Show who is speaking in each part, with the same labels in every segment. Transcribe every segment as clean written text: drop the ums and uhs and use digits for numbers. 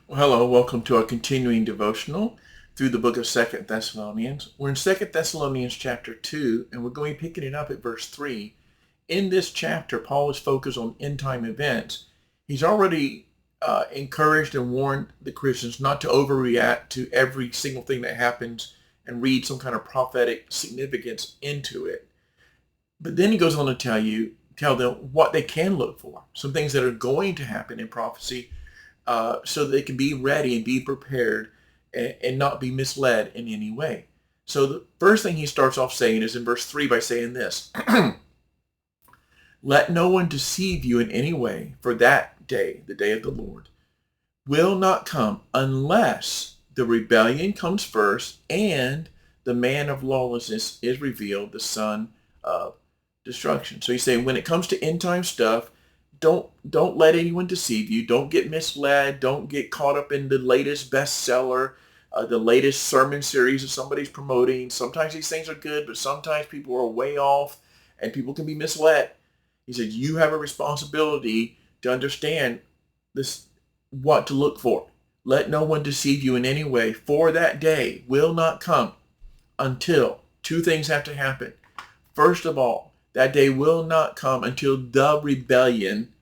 Speaker 1: Well, hello, welcome to our continuing devotional through the book of Second Thessalonians. We're in Second Thessalonians chapter 2, and we're going picking it up at verse 3. In this chapter, Paul is focused on end-time events. He's already encouraged and warned the Christians not to overreact to every single thing that happens and read some kind of prophetic significance into it. But then he goes on to tell them what they can look for, some things that are going to happen in prophecy so that they can be ready and be prepared and not be misled in any way. So the first thing he starts off saying is in verse 3 by saying this, let no one deceive you in any way, for that day, the day of the Lord, will not come unless the rebellion comes first and the man of lawlessness is revealed, the son of destruction. So he's saying when it comes to end time stuff, don't let anyone deceive you. Don't get misled. Don't get caught up in the latest bestseller, the latest sermon series that somebody's promoting. Sometimes these things are good, but sometimes people are way off and people can be misled. He said you have a responsibility to understand this, what to look for. Let no one deceive you in any way, for that day will not come until two things have to happen. First of all, that day will not come until the rebellion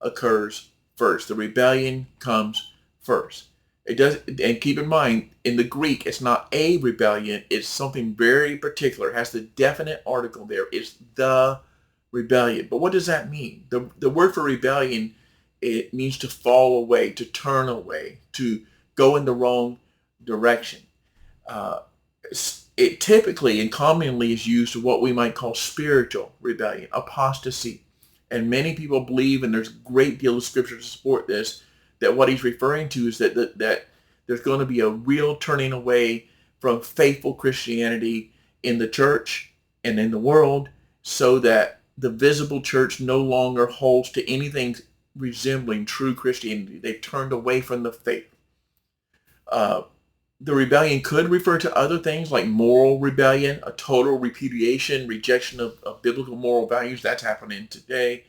Speaker 1: occurs first. The rebellion comes first. It does, and keep in mind, in the Greek, it's not a rebellion. It's something very particular. It has the definite article there. It's the rebellion. But what does that mean? The word for rebellion, it means to fall away, to turn away, to go in the wrong direction. Uh, it typically and commonly is used for what we might call spiritual rebellion, apostasy. And many people believe, and there's a great deal of scripture to support this, that what he's referring to is that there's going to be a real turning away from faithful Christianity in the church and in the world, so that the visible church no longer holds to anything resembling true Christianity. They've turned away from the faith. Uh, the rebellion could refer to other things like moral rebellion, a total repudiation, rejection of biblical moral values. That's happening today.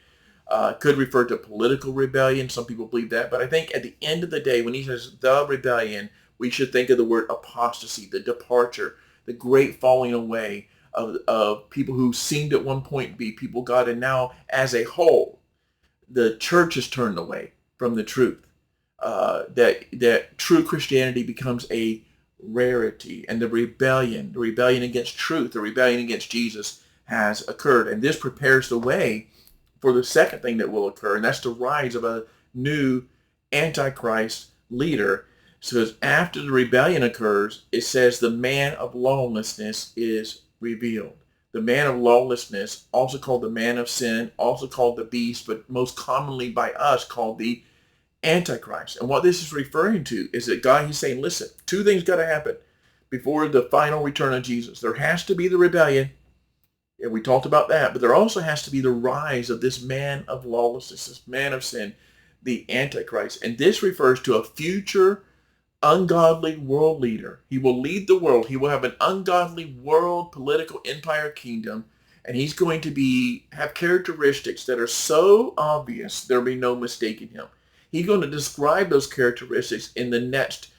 Speaker 1: Could refer to political rebellion. Some people believe that. But I think at the end of the day, when he says the rebellion, we should think of the word apostasy, the departure, the great falling away of people who seemed at one point to be people God, and now as a whole, the church has turned away from the truth. That true Christianity becomes a rarity, and the rebellion against truth, the rebellion against Jesus has occurred. And this prepares the way for the second thing that will occur, and that's the rise of a new Antichrist leader. So after the rebellion occurs, it says the man of lawlessness is revealed. The man of lawlessness, also called the man of sin, also called the beast, but most commonly by us called the Antichrist. And what this is referring to is that God, he's saying, listen, two things got to happen before the final return of Jesus. There has to be the rebellion, and we talked about that, but there also has to be the rise of this man of lawlessness, this man of sin, the Antichrist. And this refers to a future ungodly world leader. He will lead the world. He will have an ungodly world political empire kingdom, and he's going to have characteristics that are so obvious there'll be no mistaking him. He's going to describe those characteristics in the next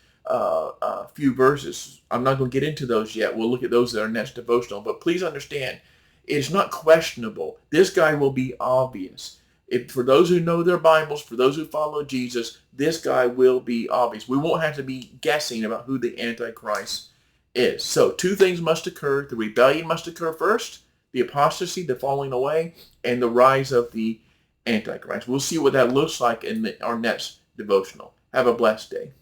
Speaker 1: few verses. I'm not going to get into those yet. We'll look at those in our next devotional. But please understand, it's not questionable. This guy will be obvious. For those who know their Bibles, for those who follow Jesus, this guy will be obvious. We won't have to be guessing about who the Antichrist is. So two things must occur. The rebellion must occur first, the apostasy, the falling away, and the rise of the Antichrist. We'll see what that looks like in our next devotional. Have a blessed day.